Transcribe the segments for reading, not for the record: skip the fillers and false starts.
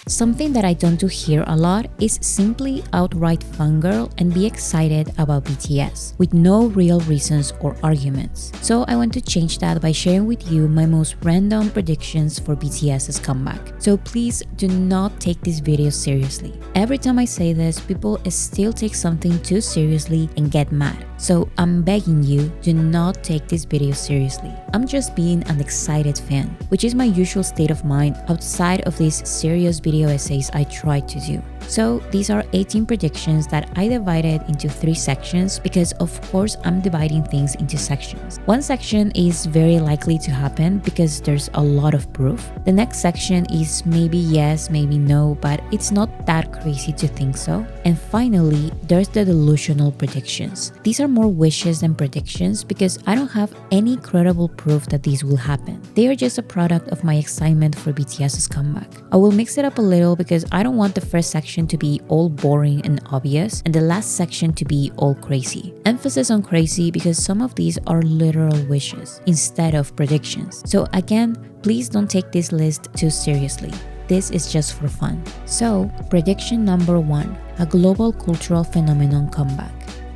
Something that I don't do here a lot is simply outright fangirl and be excited about BTS with no real reasons or arguments. So I want to change that by sharing with you my most random predictions for BTS's comeback. So please do not take this video seriously. Every time I say this, people still take something too seriously and get mad. So I'm begging you, do not take this video seriously. I'm just being an excited fan, which is my usual state of mind outside of these serious video essays I try to do. So these are 18 predictions that I divided into 3 sections because of course I'm dividing things into sections. One section is very likely to happen because there's a lot of proof. The next section is maybe yes, maybe no, but it's not that crazy to think so. And finally, there's the delusional predictions. These are more wishes than predictions because I don't have any credible proof that these will happen. They are just a product of my excitement for BTS's comeback. I will mix it up a little because I don't want the first section to be all boring and obvious and the last section to be all crazy. Emphasis on crazy because some of these are literal wishes instead of predictions. So again, please don't take this list too seriously. This is just for fun. So, prediction number 1, a global cultural phenomenon comeback.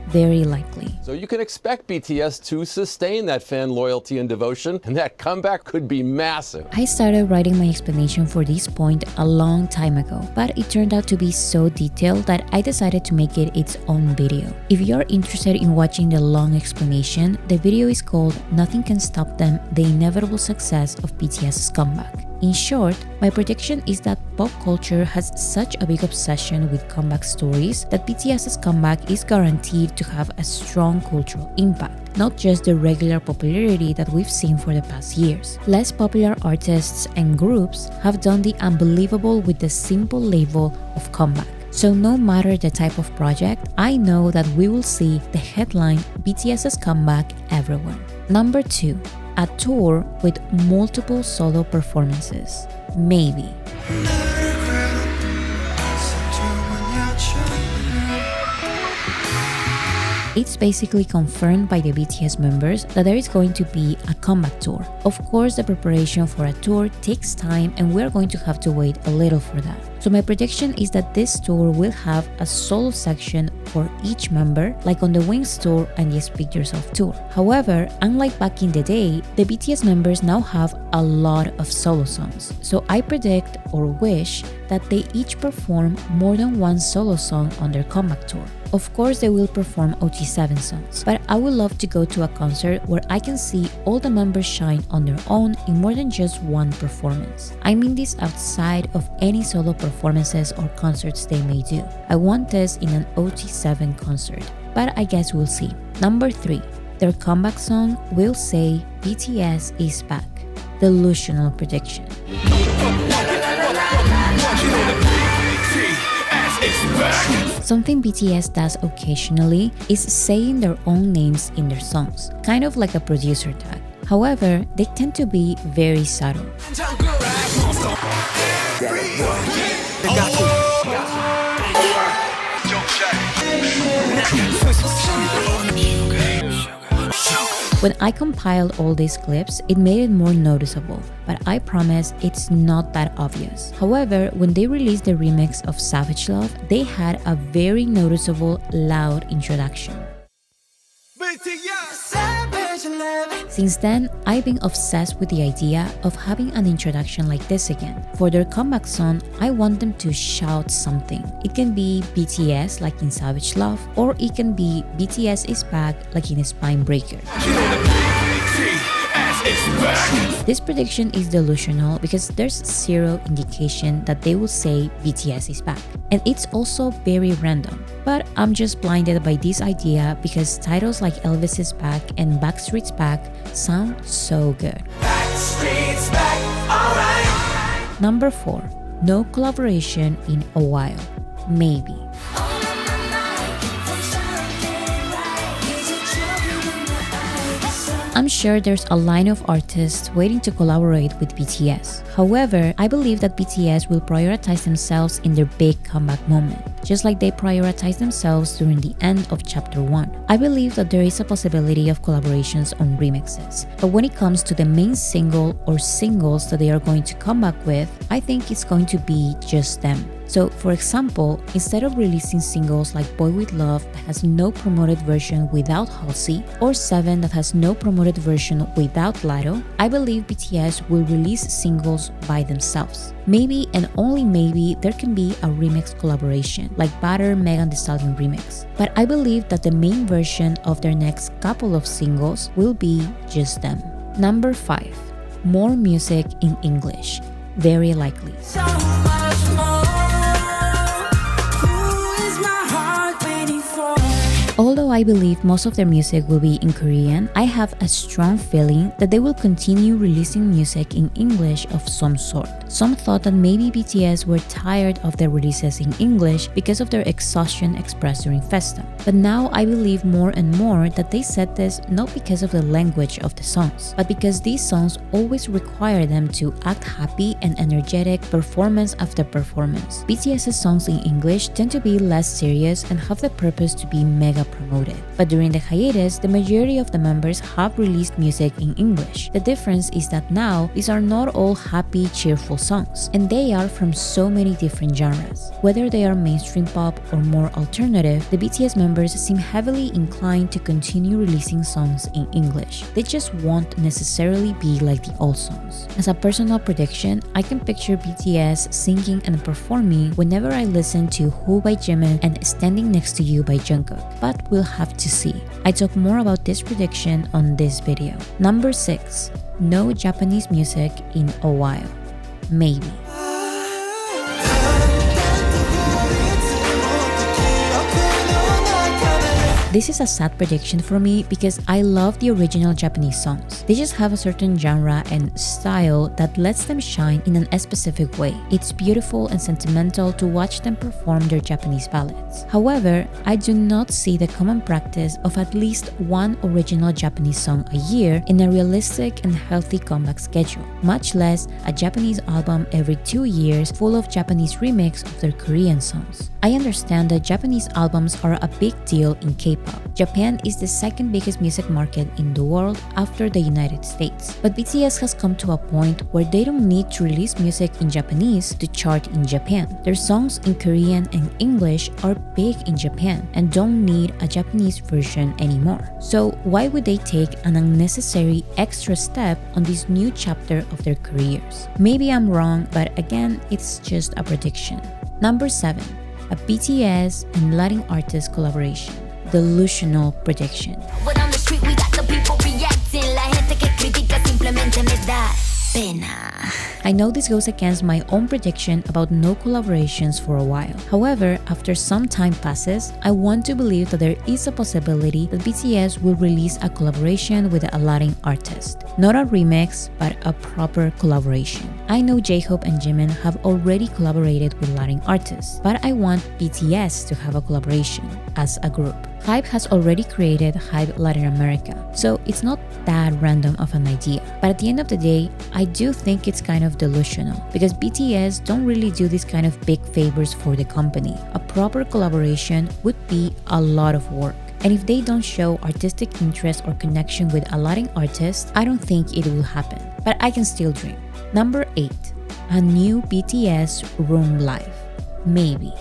Very likely. So you can expect BTS to sustain that fan loyalty and devotion, and that comeback could be massive. I started writing my explanation for this point a long time ago, but it turned out to be so detailed that I decided to make it its own video. If you're interested in watching the long explanation, the video is called Nothing Can Stop Them, The Inevitable Success of BTS's Comeback. In short, my prediction is that pop culture has such a big obsession with comeback stories that BTS's comeback is guaranteed to have a strong cultural impact, not just the regular popularity that we've seen for the past years. Less popular artists and groups have done the unbelievable with the simple label of comeback. So no matter the type of project, I know that we will see the headline BTS's comeback everywhere. Number 2. A tour with multiple solo performances. Maybe. It's basically confirmed by the BTS members that there is going to be a comeback tour. Of course, the preparation for a tour takes time and we're going to have to wait a little for that. So my prediction is that this tour will have a solo section for each member, like on the Wings tour and the Speak Yourself tour. However, unlike back in the day, the BTS members now have a lot of solo songs. So I predict or wish that they each perform more than one solo song on their comeback tour. Of course, they will perform OT7 songs, but I would love to go to a concert where I can see all the members shine on their own in more than just one performance. I mean this outside of any solo performances or concerts they may do. I want this in an OT7 concert, but I guess we'll see. Number 3, their comeback song will say BTS is back. Delusional prediction. Something BTS does occasionally is saying their own names in their songs, kind of like a producer tag. However, they tend to be very subtle. When I compiled all these clips, it made it more noticeable, but I promise it's not that obvious. However, when they released the remix of Savage Love, they had a very noticeable, loud introduction. Since then, I've been obsessed with the idea of having an introduction like this again. For their comeback song, I want them to shout something. It can be BTS like in Savage Love, or it can be BTS is back like in Spine Breaker. This prediction is delusional because there's zero indication that they will say BTS is back. And it's also very random. But I'm just blinded by this idea because titles like Elvis is back and Backstreet's back sound so good. Backstreet's back, alright. Number 4, no collaboration in a while. Maybe. I'm sure there's a line of artists waiting to collaborate with BTS. However, I believe that BTS will prioritize themselves in their big comeback moment, just like they prioritize themselves during the end of Chapter 1. I believe that there is a possibility of collaborations on remixes, but when it comes to the main single or singles that they are going to come back with, I think it's going to be just them. So, for example, instead of releasing singles like Boy With Love that has no promoted version without Halsey, or 7 that has no promoted version without Lado, I believe BTS will release singles by themselves. Maybe and only maybe there can be a remix collaboration, like Butter Megan Thee Stallion remix. But I believe that the main version of their next couple of singles will be just them. Number 5. More music in English. Very likely. So much more. Although I believe most of their music will be in Korean, I have a strong feeling that they will continue releasing music in English of some sort. Some thought that maybe BTS were tired of their releases in English because of their exhaustion expressed during Festa. But now I believe more and more that they said this not because of the language of the songs, but because these songs always require them to act happy and energetic performance after performance. BTS's songs in English tend to be less serious and have the purpose to be mega promoted. But during the hiatus, the majority of the members have released music in English. The difference is that now, these are not all happy, cheerful songs, and they are from so many different genres. Whether they are mainstream pop or more alternative, the BTS members seem heavily inclined to continue releasing songs in English. They just won't necessarily be like the old songs. As a personal prediction, I can picture BTS singing and performing whenever I listen to hyyh by Jimin and Standing Next to You by Jungkook. But we'll have to see. I talk more about this prediction on this video. Number 6. No Japanese music in a while. Maybe. This is a sad prediction for me because I love the original Japanese songs. They just have a certain genre and style that lets them shine in a specific way. It's beautiful and sentimental to watch them perform their Japanese ballads. However, I do not see the common practice of at least one original Japanese song a year in a realistic and healthy comeback schedule, much less a Japanese album every 2 years full of Japanese remix of their Korean songs. I understand that Japanese albums are a big deal in K-pop. Japan is the second biggest music market in the world after the United States. But BTS has come to a point where they don't need to release music in Japanese to chart in Japan. Their songs in Korean and English are big in Japan and don't need a Japanese version anymore. So why would they take an unnecessary extra step on this new chapter of their careers? Maybe I'm wrong, but again, it's just a prediction. Number 7. A BTS and Latin artist collaboration. Delusional prediction. When on the street we got the people reacting. La gente que critica simplemente me da pena. I know this goes against my own prediction about no collaborations for a while. However, after some time passes, I want to believe that there is a possibility that BTS will release a collaboration with a Latin artist. Not a remix, but a proper collaboration. I know J-Hope and Jimin have already collaborated with Latin artists, but I want BTS to have a collaboration as a group. Hype has already created Hype Latin America, so it's not that random of an idea. But at the end of the day, I do think it's kind of delusional because BTS don't really do this kind of big favors for the company. A proper collaboration would be a lot of work. And if they don't show artistic interest or connection with a Latin artist, I don't think it will happen. But I can still dream. Number 8. A new BTS Room Live. Maybe.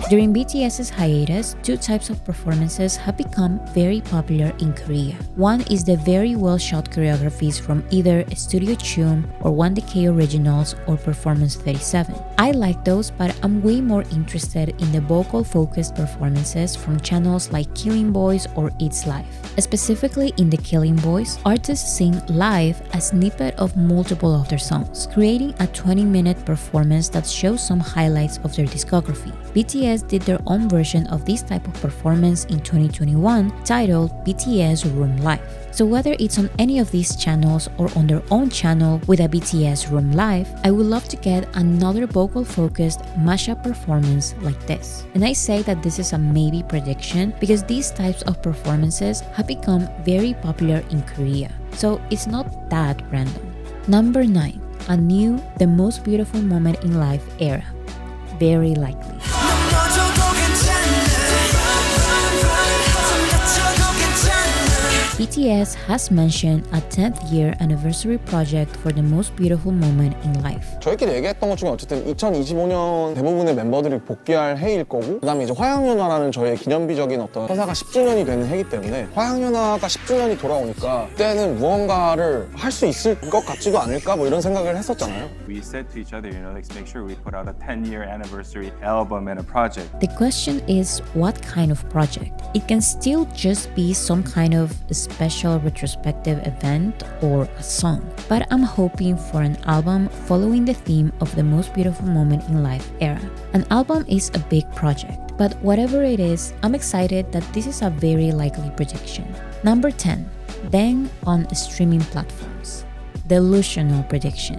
During BTS's hiatus, 2 types of performances have become very popular in Korea. One is the very well shot choreographies from either Studio Chum or 1DK Originals or Performance 37. I like those, but I'm way more interested in the vocal-focused performances from channels like Killing Boys or It's Live. Specifically in the Killing Boys, artists sing live a snippet of multiple of their songs, creating a 20-minute performance that shows some highlights of their discography. BTS did their own version of this type of performance in 2021 titled BTS Room Live. So whether it's on any of these channels or on their own channel with a BTS Room Live, I would love to get another vocal-focused mashup performance like this. And I say that this is a maybe prediction because these types of performances have become very popular in Korea. So it's not that random. Number 9. A new The Most Beautiful Moment in Life era. Very likely. BTS has mentioned a 10th year anniversary project for the most beautiful moment in life. 저희끼리 얘기했던 것 중에 어쨌든 2025년 대부분의 멤버들이 복귀할 해일 거고 그다음에 이제 화양연화라는 저의 기념비적인 어떤 회사가 10주년이 되는 해이기 때문에 화양연화가 10주년이 돌아오니까 그때는 무언가를 할 수 있을 것 같지도 않을까 뭐 이런 생각을 했었잖아요. We said to each other, let's make sure we put out a 10-year anniversary album and a project. The question is, what kind of project? It can still just be some kind of special retrospective event or a song, but I'm hoping for an album following the theme of the most beautiful moment in life era. An album is a big project, but whatever it is, I'm excited that this is a very likely prediction. Number 10. ddaeng on streaming platforms. Delusional prediction.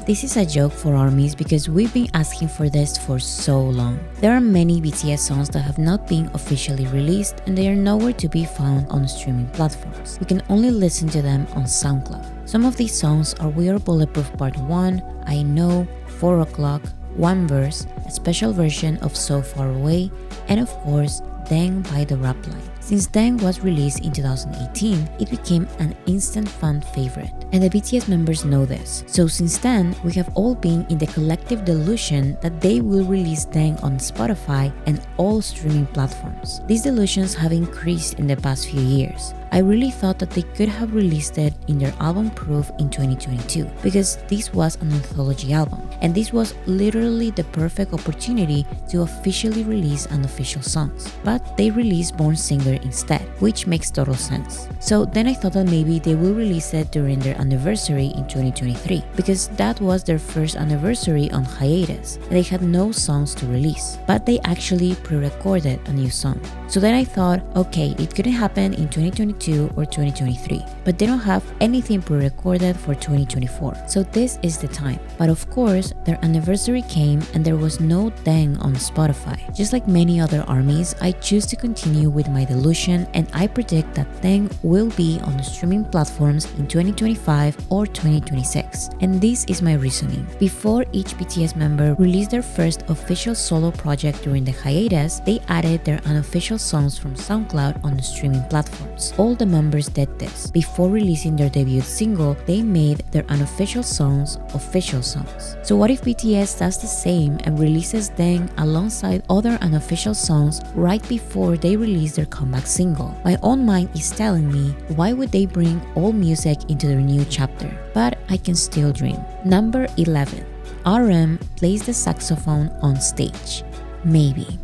This is a joke for ARMYs because we've been asking for this for so long. There are many BTS songs that have not been officially released and they are nowhere to be found on streaming platforms. We can only listen to them on SoundCloud. Some of these songs are We Are Bulletproof Part 1, I Know, 4 O'Clock, One Verse, a special version of So Far Away, and of course, ddaeng by the Rap Line. Since ddaeng was released in 2018, it became an instant fan favorite. And the BTS members know this. So since then, we have all been in the collective delusion that they will release ddaeng on Spotify and all streaming platforms. These delusions have increased in the past few years. I really thought that they could have released it in their album Proof in 2022 because this was an anthology album and this was literally the perfect opportunity to officially release unofficial songs. But they released Born Singer instead, which makes total sense. So then I thought that maybe they will release it during their anniversary in 2023 because that was their first anniversary on hiatus and they had no songs to release. But they actually pre-recorded a new song. So then I thought, okay, it couldn't happen in 2022 or 2023, but they don't have anything pre-recorded for 2024, so this is the time. But of course, their anniversary came and there was no ddaeng on Spotify. Just like many other ARMYs, I choose to continue with my delusion and I predict that ddaeng will be on the streaming platforms in 2025 or 2026. And this is my reasoning. Before each BTS member released their first official solo project during the hiatus, they added their unofficial songs from SoundCloud on the streaming platforms. All the members did this. Before releasing their debut single, they made their unofficial songs official songs. So what if BTS does the same and releases ddaeng alongside other unofficial songs right before they release their comeback single? My own mind is telling me, why would they bring all music into their new chapter? But I can still dream. Number 11. RM plays the saxophone on stage. Maybe.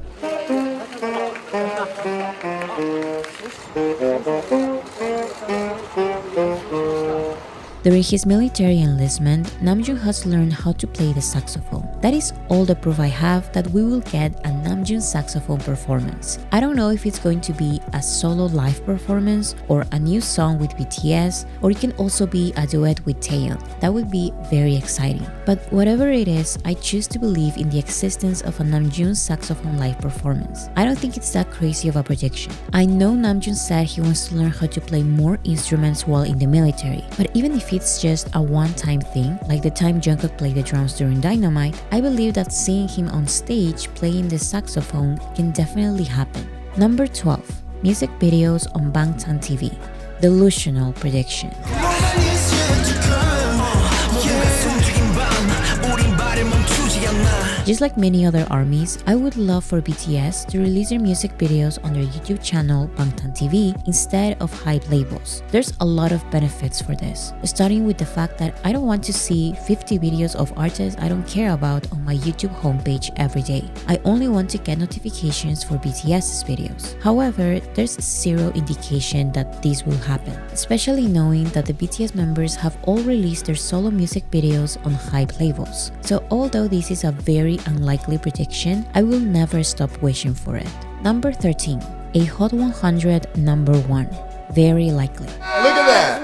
During his military enlistment, Namjoon has learned how to play the saxophone. That is all the proof I have that we will get a Namjoon saxophone performance. I don't know if it's going to be a solo live performance or a new song with BTS, or it can also be a duet with Taeyeon. That would be very exciting. But whatever it is, I choose to believe in the existence of a Namjoon saxophone live performance. I don't think it's that crazy of a prediction. I know Namjoon said he wants to learn how to play more instruments while in the military, but even if it's just a one-time thing, like the time Jungkook played the drums during Dynamite, I believe that seeing him on stage playing the saxophone can definitely happen. Number 12. Music videos on Bangtan TV. Delusional prediction. Just like many other ARMYs, I would love for BTS to release their music videos on their YouTube channel Bangtan TV instead of hype labels. There's a lot of benefits for this, starting with the fact that I don't want to see 50 videos of artists I don't care about on my YouTube homepage every day. I only want to get notifications for BTS's videos. However, there's zero indication that this will happen, especially knowing that the BTS members have all released their solo music videos on hype labels. So although this is a very very unlikely prediction, I will never stop wishing for it. Number 13. A Hot 100 number 1. Very likely. Look at that!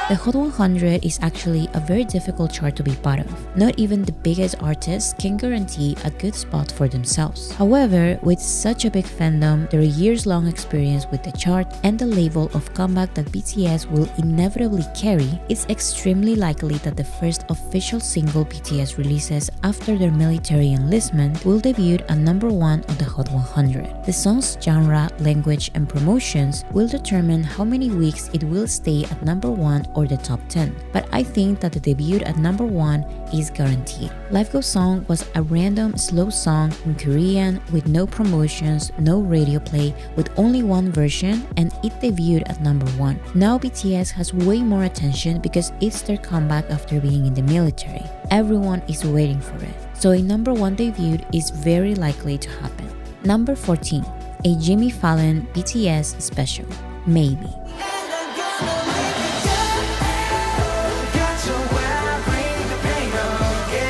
The Hot 100 is actually a very difficult chart to be part of. Not even the biggest artists can guarantee a good spot for themselves. However, with such a big fandom, their years-long experience with the chart, and the level of comeback that BTS will inevitably carry, it's extremely likely that the first official single BTS releases after their military enlistment will debut at number 1 on the Hot 100. The song's genre, language, and promotions will determine how many weeks it will stay at number 1 or the top 10, but I think that the debut at number 1 is guaranteed. Life Goes On was a random slow song in Korean with no promotions, no radio play, with only one version, and it debuted at number 1. Now BTS has way more attention because it's their comeback after being in the military. Everyone is waiting for it, so a number 1 debut is very likely to happen. Number 14. A Jimmy Fallon BTS special. Maybe.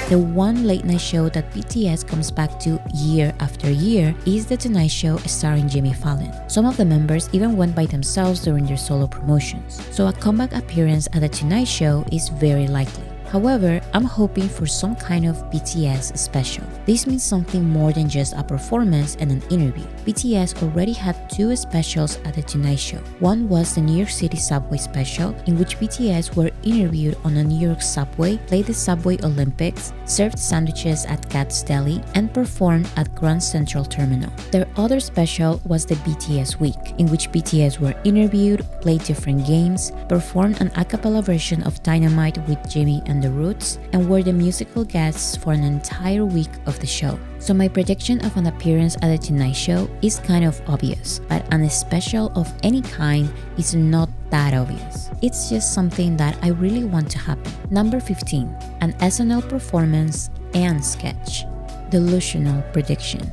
The one late night show that BTS comes back to year after year is The Tonight Show starring Jimmy Fallon. Some of the members even went by themselves during their solo promotions, so a comeback appearance at The Tonight Show is very likely. However, I'm hoping for some kind of BTS special. This means something more than just a performance and an interview. BTS already had 2 specials at The Tonight Show. One was the New York City subway special, in which BTS were interviewed on a New York subway, played the Subway Olympics, served sandwiches at Katz Deli, and performed at Grand Central Terminal. Their other special was the BTS Week, in which BTS were interviewed, played different games, performed an a cappella version of Dynamite with Jimmy and The Roots, and were the musical guests for an entire week of the show. So my prediction of an appearance at The Tonight Show is kind of obvious, but an special of any kind is not that obvious. It's just something that I really want to happen. Number 15. An SNL performance and sketch. Delusional prediction.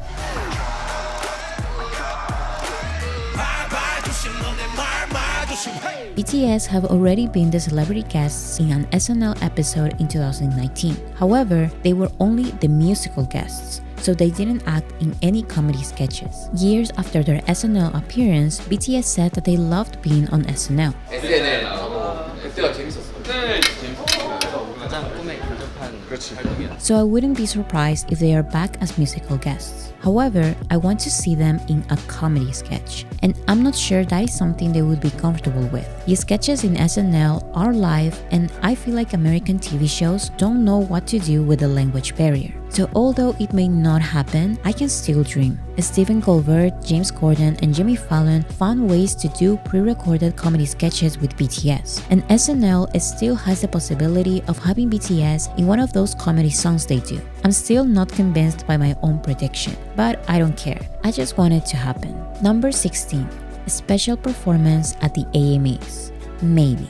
BTS have already been the celebrity guests in an SNL episode in 2019. However, they were only the musical guests, so they didn't act in any comedy sketches. Years after their SNL appearance, BTS said that they loved being on SNL. So I wouldn't be surprised if they are back as musical guests. However, I want to see them in a comedy sketch, and I'm not sure that is something they would be comfortable with. The sketches in SNL are live, and I feel like American TV shows don't know what to do with the language barrier. So although it may not happen, I can still dream. Stephen Colbert, James Corden, and Jimmy Fallon found ways to do pre-recorded comedy sketches with BTS, and SNL still has the possibility of having BTS in one of those comedy songs they do. I'm still not convinced by my own prediction, but I don't care. I just want it to happen. Number 16. A special performance at the AMAs. Maybe.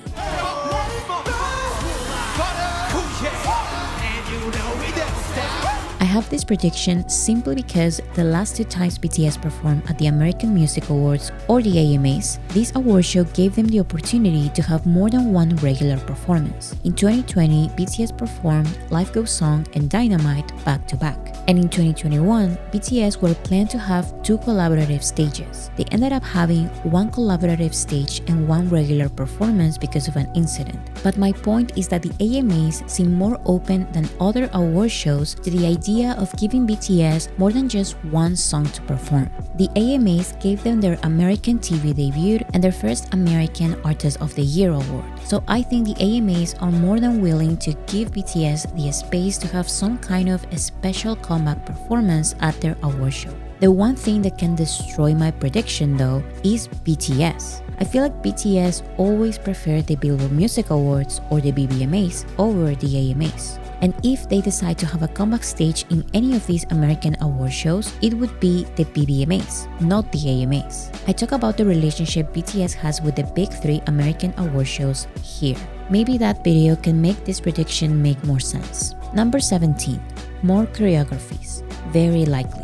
I have this prediction simply because the last 2 times BTS performed at the American Music Awards or the AMAs, this award show gave them the opportunity to have more than one regular performance. In 2020, BTS performed Life Goes On and Dynamite back to back. And in 2021, BTS were planned to have 2 collaborative stages. They ended up having 1 collaborative stage and 1 regular performance because of an incident. But my point is that the AMAs seem more open than other award shows to the idea of giving BTS more than just 1 song to perform. The AMAs gave them their American TV debut and their first American Artist of the Year award. So I think the AMAs are more than willing to give BTS the space to have some kind of a special comeback performance at their award show. The one thing that can destroy my prediction though is BTS. I feel like BTS always prefer the Billboard Music Awards or the BBMAs over the AMAs. And if they decide to have a comeback stage in any of these American award shows, it would be the BBMAs, not the AMAs. I talk about the relationship BTS has with the big 3 American award shows here. Maybe that video can make this prediction make more sense. Number 17. More choreographies. Very likely.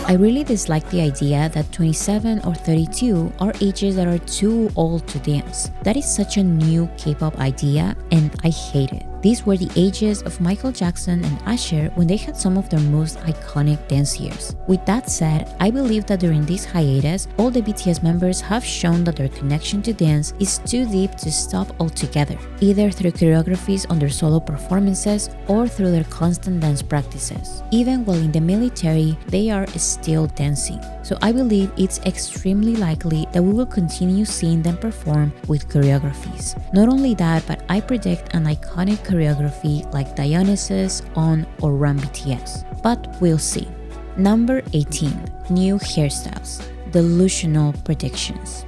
I really dislike the idea that 27 or 32 are ages that are too old to dance. That is such a new K-pop idea and I hate it. These were the ages of Michael Jackson and Usher when they had some of their most iconic dance years. With that said, I believe that during this hiatus, all the BTS members have shown that their connection to dance is too deep to stop altogether, either through choreographies on their solo performances or through their constant dance practices. Even while in the military, they are still dancing. So I believe it's extremely likely that we will continue seeing them perform with choreographies. Not only that, but I predict an iconic choreography like Dionysus, On, or Run BTS. But we'll see. Number 18. New hairstyles. Delusional predictions.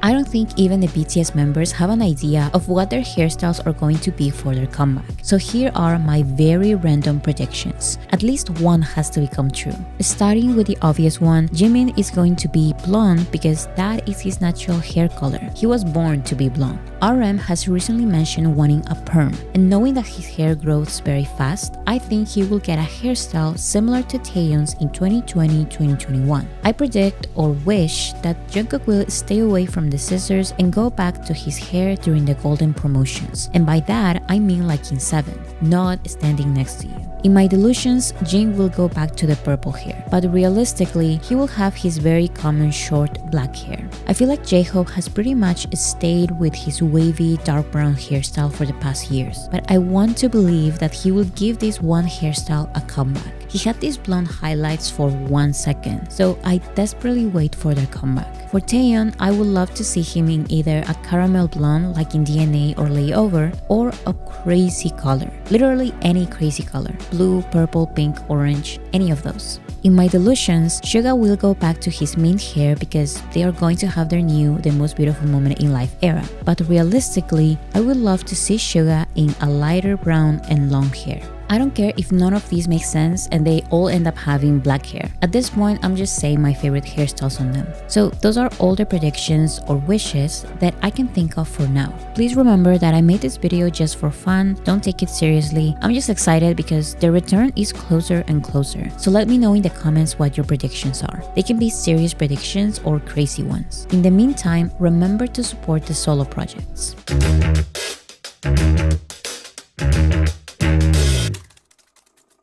I don't think even the BTS members have an idea of what their hairstyles are going to be for their comeback. So here are my very random predictions. At least one has to become true. Starting with the obvious one, Jimin is going to be blonde because that is his natural hair color. He was born to be blonde. RM has recently mentioned wanting a perm, and knowing that his hair grows very fast, I think he will get a hairstyle similar to Taeyeon's in 2020-2021. I predict or wish that Jungkook will stay away from the scissors and go back to his hair during the golden promotions. And by that, I mean like in 7, not standing next to you. In my delusions, Jin will go back to the purple hair, but realistically, he will have his very common short black hair. I feel like J-Hope has pretty much stayed with his wavy dark brown hairstyle for the past years, but I want to believe that he will give this one hairstyle a comeback. He had these blonde highlights for 1 second, so I desperately wait for their comeback. For Taeyeon, I would love to see him in either a caramel blonde like in DNA or Layover, or a crazy color. Literally any crazy color. Blue, purple, pink, orange, any of those. In my delusions, Suga will go back to his main hair because they are going to have their new The Most Beautiful Moment in Life era. But realistically, I would love to see Suga in a lighter brown and long hair. I don't care if none of these make sense and they all end up having black hair. At this point, I'm just saying my favorite hairstyles on them. So those are all the predictions or wishes that I can think of for now. Please remember that I made this video just for fun, don't take it seriously. I'm just excited because the return is closer and closer. So let me know in the comments what your predictions are. They can be serious predictions or crazy ones. In the meantime, remember to support the solo projects.